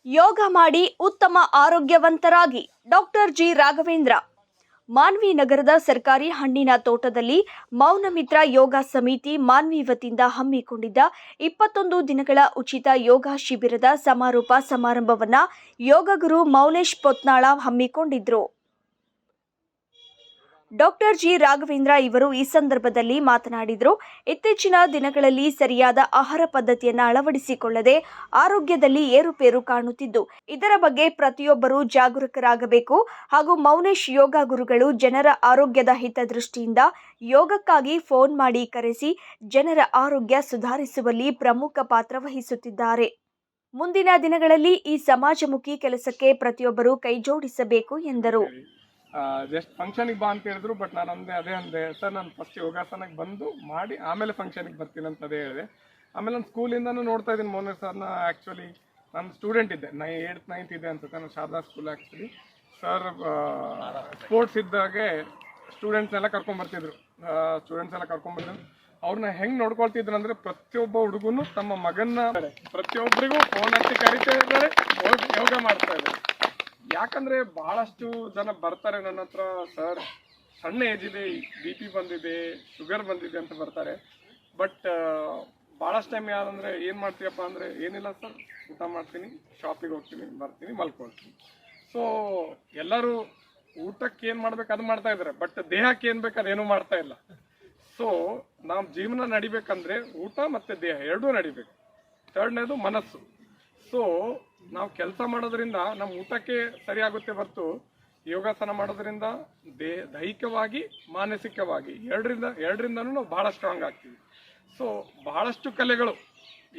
ಯೋಗ ಮಾಡಿ ಉತ್ತಮ ಆರೋಗ್ಯವಂತರಾಗಿ doctor G Raghavendra. Manvi ನಗರದ ಸರ್ಕಾರಿ ಹಣ್ಣಿನ ತೋಟದಲ್ಲಿ ಮೌನಮಿತ್ರ ಯೋಗ ಸಮಿತಿ ಮಾನ್ವಿ ವತಿಯಿಂದ ಹಮ್ಮಿಕೊಂಡಿದ್ದ 21 ದಿನಗಳ ಉಚಿತ ಯೋಗ ಶಿಬಿರದ ಸಮಾರೋಪ ಸಮಾರಂಭವನ್ನು ಯೋಗಗುರು ಮೌನೇಶ್ ಪೊತ್ನಾಳ ಹಮ್ಮಿಕೊಂಡಿದ್ರು. ಡಾಕ್ಟರ್ ಜಿ ರಾಘವೇಂದ್ರ ಇವರು ಈ ಸಂದರ್ಭದಲ್ಲಿ ಮಾತನಾಡಿದರು. ಇತ್ತೀಚಿನ ದಿನಗಳಲ್ಲಿ ಸರಿಯಾದ ಆಹಾರ ಪದ್ಧತಿಯನ್ನು ಅಳವಡಿಸಿಕೊಳ್ಳದೆ ಆರೋಗ್ಯದಲ್ಲಿ ಏರುಪೇರು ಕಾಣುತ್ತಿದ್ದು, ಇದರ ಬಗ್ಗೆ ಪ್ರತಿಯೊಬ್ಬರೂ ಜಾಗರೂಕರಾಗಬೇಕು ಹಾಗೂ ಮೌನೇಶ್ ಯೋಗ ಗುರುಗಳು ಜನರ ಆರೋಗ್ಯದ ಹಿತದೃಷ್ಟಿಯಿಂದ ಯೋಗಕ್ಕಾಗಿ ಫೋನ್ ಮಾಡಿ ಕರೆಸಿ ಜನರ ಆರೋಗ್ಯ ಸುಧಾರಿಸುವಲ್ಲಿ ಪ್ರಮುಖ ಪಾತ್ರ ವಹಿಸುತ್ತಿದ್ದಾರೆ. ಮುಂದಿನ ದಿನಗಳಲ್ಲಿ ಈ ಸಮಾಜಮುಖಿ ಕೆಲಸಕ್ಕೆ ಪ್ರತಿಯೊಬ್ಬರೂ ಕೈಜೋಡಿಸಬೇಕು ಎಂದರು. ಜಸ್ಟ್ ಫಂಕ್ಷನಿಗೆ ಬಾ ಅಂತ ಹೇಳಿದ್ರು, ಬಟ್ ನಾನು ಅಂದೆ ಸರ್, ನಾನು ಫಸ್ಟ್ ಯೋಗಾಸನಕ್ಕೆ ಬಂದು ಮಾಡಿ ಆಮೇಲೆ ಫಂಕ್ಷನಿಗೆ ಬರ್ತೀನಿ ಅಂತ ಅದೇ ಹೇಳಿದೆ. ಆಮೇಲೆ ನಾನು ಸ್ಕೂಲಿಂದನೂ ನೋಡ್ತಾ ಇದ್ದೀನಿ ಮೌನೇಶ್ ಸರ್ನ. ಆ್ಯಕ್ಚುಲಿ ನಾನು ಸ್ಟೂಡೆಂಟ್ ಇದ್ದೆ, 8th 9th ಇದೆ ಅನ್ಸುತ್ತೆ, ನಾನು Sharada school. Actually sir sports ಇದ್ದಾಗೆ ಸ್ಟೂಡೆಂಟ್ಸ್ನೆಲ್ಲ ಕರ್ಕೊಂಬರ್ತಿದ್ರು. ಅವ್ರನ್ನ ಹೆಂಗೆ ನೋಡ್ಕೊಳ್ತಿದ್ರು ಅಂದರೆ, ಪ್ರತಿಯೊಬ್ಬ ಹುಡುಗನು ತಮ್ಮ ಮಗನ್ನ ಪ್ರತಿಯೊಬ್ಬರಿಗೂ ಫೋನ್ ಹಚ್ಚಿ ಕರಿತಾ ಇದ್ದಾರೆ, ಯೋಗ ಮಾಡ್ತಾ ಇದ್ದಾರೆ. ಯಾಕಂದರೆ ಭಾಳಷ್ಟು ಜನ ಬರ್ತಾರೆ ನನ್ನ ಹತ್ರ, ಸರ್ ಸಣ್ಣ ಏಜ್ ಇದೆ, BP ಬಂದಿದೆ, ಶುಗರ್ ಬಂದಿದೆ ಅಂತ ಬರ್ತಾರೆ. ಬಟ್ ಭಾಳಷ್ಟು ಟೈಮ್ ಯಾರಂದರೆ ಏನು ಮಾಡ್ತೀಯಪ್ಪ ಅಂದರೆ, ಏನಿಲ್ಲ ಸರ್, ಊಟ ಮಾಡ್ತೀನಿ, ಶಾಪಿಗೆ ಹೋಗ್ತೀನಿ, ಬರ್ತೀನಿ, ಮಲ್ಕೊಳ್ತೀನಿ. ಸೊ ಎಲ್ಲರೂ ಊಟಕ್ಕೆ ಏನು ಮಾಡ್ಬೇಕು ಅದು ಮಾಡ್ತಾ ಇದ್ದಾರೆ, ಬಟ್ ದೇಹಕ್ಕೆ ಏನು ಬೇಕು ಅದೇನೂ ಮಾಡ್ತಾ ಇಲ್ಲ. ಸೊ ನಾವು ಜೀವನ ನಡಿಬೇಕಂದ್ರೆ ಊಟ ಮತ್ತು ದೇಹ ಎರಡೂ ನಡಿಬೇಕು. ಥರ್ಡ್ನೇದು ಮನಸ್ಸು. ಸೊ ನಾವು ಕೆಲಸ ಮಾಡೋದ್ರಿಂದ ನಮ್ಮ ಊಟಕ್ಕೆ ಸರಿಯಾಗುತ್ತೆ ಹೊರತು ಯೋಗಾಸನ ಮಾಡೋದ್ರಿಂದ ದೈಹಿಕವಾಗಿ ಮಾನಸಿಕವಾಗಿ ಎರಡರಿಂದನೂ ನಾವು ಭಾಳ ಸ್ಟ್ರಾಂಗ್ ಆಗ್ತೀವಿ. ಸೊ ಬಹಳಷ್ಟು ಕಲೆಗಳು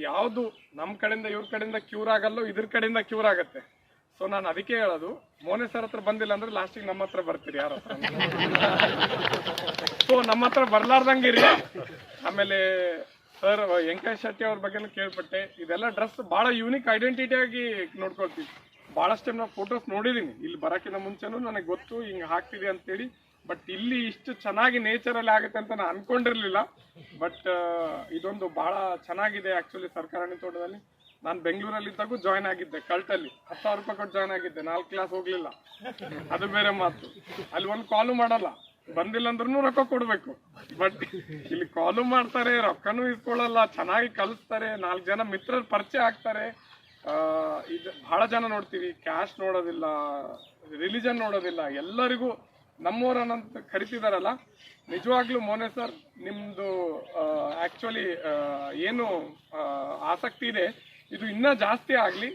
ಯಾವುದು ನಮ್ಮ ಕಡೆಯಿಂದ ಇವ್ರ ಕಡೆಯಿಂದ ಕ್ಯೂರ್ ಆಗಲ್ಲೋ, ಇದ್ರ ಕಡೆಯಿಂದ ಕ್ಯೂರ್ ಆಗುತ್ತೆ. ಸೊ ನಾನು ಅದಕ್ಕೆ ಹೇಳೋದು, ಮೋನೆ ಸರ್ ಹತ್ರ ಬಂದಿಲ್ಲ ಅಂದ್ರೆ ಲಾಸ್ಟಿಗೆ ನಮ್ಮ ಹತ್ರ ಬರ್ತೀರಿ ಯಾರ ಹತ್ರ. ಸೊ ನಮ್ಮ ಹತ್ರ ಬರ್ಲಾರ್ದಂಗೆ ಇರಿ. ಆಮೇಲೆ ಸರ್ ವೆಂಕಟೇಶ್ ಶೆಟ್ಟಿ ಅವ್ರ ಬಗ್ಗೆನೂ ಕೇಳ್ಪಟ್ಟೆ. ಇದೆಲ್ಲ ಡ್ರೆಸ್ ಭಾಳ ಯೂನಿಕ್ ಐಡೆಂಟಿಟಿಯಾಗಿ ನೋಡ್ಕೊಳ್ತೀವಿ. ಭಾಳಷ್ಟು ಟೈಮ್ ನಾವು ಫೋಟೋಸ್ ನೋಡಿದ್ದೀನಿ, ಇಲ್ಲಿ ಬರೋಕ್ಕಿಂತ ಮುಂಚೆನೂ ನನಗೆ ಗೊತ್ತು ಹಿಂಗೆ ಹಾಕ್ತಿದೆ ಅಂತೇಳಿ. ಬಟ್ ಇಲ್ಲಿ ಇಷ್ಟು ಚೆನ್ನಾಗಿ ನೇಚರಲ್ಲಿ ಆಗುತ್ತೆ ಅಂತ ನಾನು ಅನ್ಕೊಂಡಿರಲಿಲ್ಲ. ಬಟ್ ಇದೊಂದು ಭಾಳ ಚೆನ್ನಾಗಿದೆ. ಆ್ಯಕ್ಚುಲಿ ಸರ್ಕಾರಿ ತೋಟದಲ್ಲಿ ನಾನು ಬೆಂಗಳೂರಲ್ಲಿದ್ದಾಗೂ ಜಾಯ್ನ್ ಆಗಿದ್ದೆ, ಕಲ್ಟಲ್ಲಿ 10,000 ರೂಪಾಯಿ ಕೊಟ್ಟು ಜಾಯ್ನ್ ಆಗಿದ್ದೆ. 4 ಕ್ಲಾಸ್ ಹೋಗಲಿಲ್ಲ, ಅದು ಬೇರೆ ಮಾತು. ಅಲ್ಲಿ ಒಂದು ಕಾಲು ಮಾಡಲ್ಲ, ಬಂದಿಲ್ಲ ಅಂದ್ರೂ ರೊಕ್ಕ ಕೊಡಬೇಕು. ಬಟ್ ಇಲ್ಲಿ ಕಾಲು ಮಾಡ್ತಾರೆ, ರೊಕ್ಕನೂ ಇಸ್ಕೊಳ್ಳಲ್ಲ, ಚೆನ್ನಾಗಿ ಕಲಿಸ್ತಾರೆ, 4 ಜನ ಮಿತ್ರರು ಪರಿಚಯ ಆಗ್ತಾರೆ. ಇದು ಭಾಳ ಜನ ನೋಡ್ತೀವಿ, ಕ್ಯಾಸ್ಟ್ ನೋಡೋದಿಲ್ಲ, ರಿಲಿಜನ್ ನೋಡೋದಿಲ್ಲ, ಎಲ್ಲರಿಗೂ ನಮ್ಮವರನ್ನಂತ ಕರಿತಿದಾರಲ್ಲ. ನಿಜವಾಗ್ಲೂ ಮೋನೆ ಸರ್ ನಿಮ್ಮದು ಆ್ಯಕ್ಚುಲಿ ಏನು ಆಸಕ್ತಿ ಇದೆ ಇದು ಇನ್ನೂ ಜಾಸ್ತಿ ಆಗಲಿ.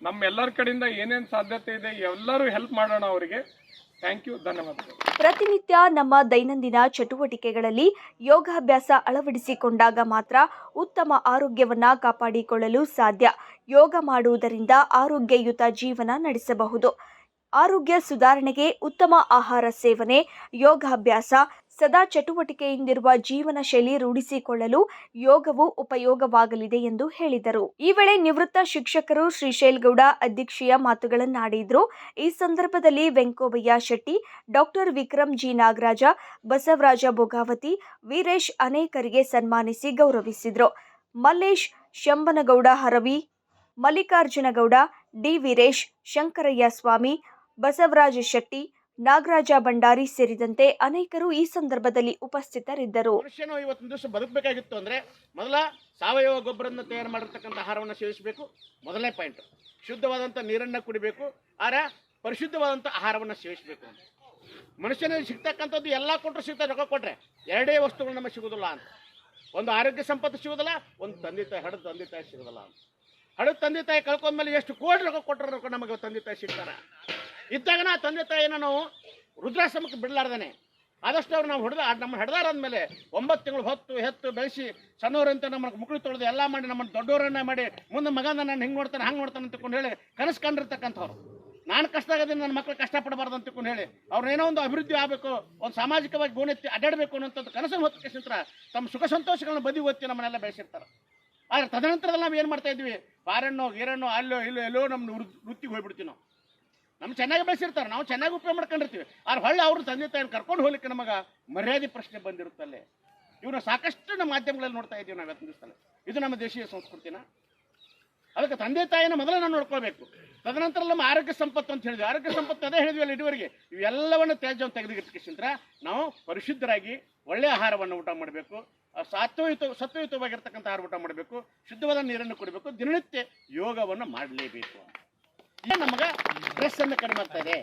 ನಮ್ಮೆಲ್ಲರ ಕಡೆಯಿಂದ ಏನೇನು ಸಾಧ್ಯತೆ ಇದೆ ಎಲ್ಲರೂ ಹೆಲ್ಪ್ ಮಾಡೋಣ ಅವರಿಗೆ. ಥ್ಯಾಂಕ್ ಯು, ಧನ್ಯವಾದಗಳು. ಪ್ರತಿನಿತ್ಯ ನಮ್ಮ ದೈನಂದಿನ ಚಟುವಟಿಕೆಗಳಲ್ಲಿ ಯೋಗಾಭ್ಯಾಸ ಅಳವಡಿಸಿಕೊಂಡಾಗ ಮಾತ್ರ ಉತ್ತಮ ಆರೋಗ್ಯವನ್ನ ಕಾಪಾಡಿಕೊಳ್ಳಲು ಸಾಧ್ಯ. ಯೋಗ ಮಾಡುವುದರಿಂದ ಆರೋಗ್ಯಯುತ ಜೀವನ ನಡೆಸಬಹುದು. ಆರೋಗ್ಯ ಸುಧಾರಣೆಗೆ ಉತ್ತಮ ಆಹಾರ ಸೇವನೆ, ಯೋಗಾಭ್ಯಾಸ, ಸದಾ ಚಟುವಟಿಕೆಯಿಂದಿರುವ ಜೀವನ ಶೈಲಿ ರೂಢಿಸಿಕೊಳ್ಳಲು ಯೋಗವು ಉಪಯೋಗವಾಗಲಿದೆ ಎಂದು ಹೇಳಿದರು. ಈ ವೇಳೆ ನಿವೃತ್ತ ಶಿಕ್ಷಕರು ಶ್ರೀಶೈಲಗೌಡ ಅಧ್ಯಕ್ಷೀಯ ಮಾತುಗಳನ್ನಾಡಿದ್ರು. ಈ ಸಂದರ್ಭದಲ್ಲಿ ವೆಂಕೋಬಯ್ಯ ಶೆಟ್ಟಿ, ಡಾಕ್ಟರ್ ವಿಕ್ರಮ್ ಜಿ ನಾಗರಾಜ, ಬಸವರಾಜ ಬೊಗಾವತಿ, ವೀರೇಶ್ ಅನೇಕರಿಗೆ ಸನ್ಮಾನಿಸಿ ಗೌರವಿಸಿದ್ರು. ಮಲ್ಲೇಶ್, ಶಂಬನಗೌಡ ಹರವಿ, ಮಲ್ಲಿಕಾರ್ಜುನಗೌಡ, ಡಿ ವೀರೇಶ್, ಶಂಕರಯ್ಯ ಸ್ವಾಮಿ, ಬಸವರಾಜ ಶೆಟ್ಟಿ, ನಾಗರಾಜ ಭಂಡಾರಿ ಸೇರಿದಂತೆ ಅನೇಕರು ಈ ಸಂದರ್ಭದಲ್ಲಿ ಉಪಸ್ಥಿತರಿದ್ದರು. ಮನುಷ್ಯನು ಇವತ್ತಿನ ದಿವಸ ಬದುಕಬೇಕಾಗಿತ್ತು ಅಂದ್ರೆ ಮೊದಲ ಸಾವಯವ ಗೊಬ್ಬರದಿಂದ ತಯಾರು ಮಾಡಿರ್ತಕ್ಕಂಥ ಆಹಾರವನ್ನು ಸೇವಿಸಬೇಕು. ಮೊದಲನೇ ಪಾಯಿಂಟ್. ಶುದ್ಧವಾದಂಥ ನೀರನ್ನು ಕುಡಿಬೇಕು, ಪರಿಶುದ್ಧವಾದಂಥ ಆಹಾರವನ್ನು ಸೇವಿಸಬೇಕು. ಮನುಷ್ಯನಿಗೆ ಸಿಗ್ತಕ್ಕಂಥದ್ದು ಎಲ್ಲ ಕೊಟ್ಟರು ಸಿಗ್ತದೆ, ರೊಕ್ಕ ಕೊಟ್ಟರೆ ಎರಡೇ ವಸ್ತುಗಳು ನಮಗೆ ಸಿಗೋದಿಲ್ಲ ಅಂತ. ಒಂದು ಆರೋಗ್ಯ ಸಂಪತ್ತು ಸಿಗೋದಿಲ್ಲ, ಒಂದು ತಂದೆ ತಾಯಿ, ಹಡದ ತಂದೆ ತಾಯಿ ಸಿಗೋದಿಲ್ಲ ಅಂತ. ಹಡದ ತಂದೆ ತಾಯಿ ಕಳ್ಕೊಂಡ್ಮೇಲೆ ಎಷ್ಟು ಕೋಟಿ ರೊಕ್ಕ ಕೊಟ್ಟರೆ ರೊಕ್ಕ ನಮಗೆ ತಂದೆ ತಾಯಿ ಸಿಗ್ತಾರೆ. ಇದ್ದಾಗ ನಾ ತಂದೆ ತಾಯಿನ ನಾವು ವೃದ್ಧಾಶ್ರಮಕ್ಕೆ ಬಿಡಲಾರ್ದಾನೆ ಆದಷ್ಟು ಅವ್ರು ನಾವು ನಮ್ಮ ಹಿಡ್ದಾರಂದ್ಮೇಲೆ 9 ತಿಂಗಳು ಹೊತ್ತು ಹೆತ್ತು ಬೆಳೆಸಿ ಸಣ್ಣವರಂತ ನಮ್ಮ ಮುಕ್ಳು ತೊಳೆದು ಎಲ್ಲ ಮಾಡಿ ನಮ್ಮನ್ನು ದೊಡ್ಡವರನ್ನ ಮಾಡಿ ಮುಂದೆ ಮಗನ ನಾನು ಹಿಂಗೆ ನೋಡ್ತಾನೆ ಹಂಗೆ ನೋಡ್ತಾನೆ ಅಂತಕೊಂಡು ಹೇಳಿ ಕನಸು ಕಂಡಿರ್ತಕ್ಕಂಥವ್ರು. ನಾನು ಕಷ್ಟ ಆಗೋದ್ರಿಂದ ನನ್ನ ಮಕ್ಕಳು ಕಷ್ಟಪಡಬಾರ್ದು ಅಂತಕೊಂಡು ಹೇಳಿ ಅವ್ರನ್ನೇನೋ ಒಂದು ಅಭಿವೃದ್ಧಿ ಆಗಬೇಕು, ಒಂದು ಸಾಮಾಜಿಕವಾಗಿ ಗೋಣೆತ್ತಿ ಅಡ್ಡಾಡಬೇಕು ಅನ್ನೋಂಥದ್ದು ಕನಸನ್ನು ಹೊತ್ತಿಸಿರ್ತಾರೆ. ತಮ್ಮ ಸುಖ ಸಂತೋಷಗಳನ್ನ ಬದಿ ಒತ್ತಿ ನಮ್ಮನ್ನೆಲ್ಲ ಬೆಳೆಸಿರ್ತಾರೆ. ಆದರೆ ತದನಂತರದಲ್ಲಿ ನಾವು ಏನು ಮಾಡ್ತಾ ಇದ್ವಿ, ಬಾರಣ್ಣೋ ಗೀರಣ್ಣೋ ಅಲ್ಲೋ ಇಲ್ಲೋ ಎಲ್ಲೋ ನಮ್ಮ ವೃತ್ತಿಗೆ ಹೋಗ್ಬಿಡ್ತೀವಿ. ನಾವು ನಮ್ಮ ಚೆನ್ನಾಗಿ ಬೆಳೆಸಿರ್ತಾರೆ, ನಾವು ಚೆನ್ನಾಗಿ ಉಪಯೋಗ ಮಾಡ್ಕೊಂಡಿರ್ತೀವಿ. ಆದ್ರೆ ಹೊಳ್ಳಿ ಅವರು ತಂದೆ ತಾಯಿನ ಕರ್ಕೊಂಡು ಹೋಗ್ಲಿಕ್ಕೆ ನಮಗೆ ಮರ್ಯಾದೆ ಪ್ರಶ್ನೆ ಬಂದಿರುತ್ತಲ್ಲೇ. ಇವನ್ನ ಸಾಕಷ್ಟು ನಮ್ಮ ಮಾಧ್ಯಮಗಳಲ್ಲಿ ನೋಡ್ತಾ ಇದ್ದೀವಿ ನಾವು ಇವತ್ತಿನ ದಿವಸದಲ್ಲಿ. ಇದು ನಮ್ಮ ದೇಶೀಯ ಸಂಸ್ಕೃತಿನ ಅದಕ್ಕೆ ತಂದೆ ತಾಯಿನ ಮೊದಲೇ ನಾವು ನೋಡ್ಕೊಳ್ಬೇಕು. ತದನಂತರ ನಮ್ಮ ಆರೋಗ್ಯ ಸಂಪತ್ತು ಅಂತ ಹೇಳಿದ್ವಿ. ಆರೋಗ್ಯ ಸಂಪತ್ತು ಅದೇ ಹೇಳಿದ್ವಿ ಅಲ್ಲ ಇದುವರೆಗೆ. ಇವೆಲ್ಲವನ್ನು ತ್ಯಾಜ್ಯವನ್ನು ತೆಗೆದುಗಿಟ್ಟಿಸಿಂತ ನಾವು ಪರಿಶುದ್ಧರಾಗಿ ಒಳ್ಳೆಯ ಆಹಾರವನ್ನು ಊಟ ಮಾಡಬೇಕು, ಸತ್ವಯುತವಾಗಿರ್ತಕ್ಕಂಥ ಆಹಾರ ಊಟ ಮಾಡಬೇಕು, ಶುದ್ಧವಾದ ನೀರನ್ನು ಕುಡಿಬೇಕು, ದಿನನಿತ್ಯ ಯೋಗವನ್ನು ಮಾಡಲೇಬೇಕು. ಇದು ನಮಗೆ ಸ್ಟ್ರೆಸ್ ಅನ್ನು ಕಡಿಮೆ ಆಗ್ತಾ ಇದೆ.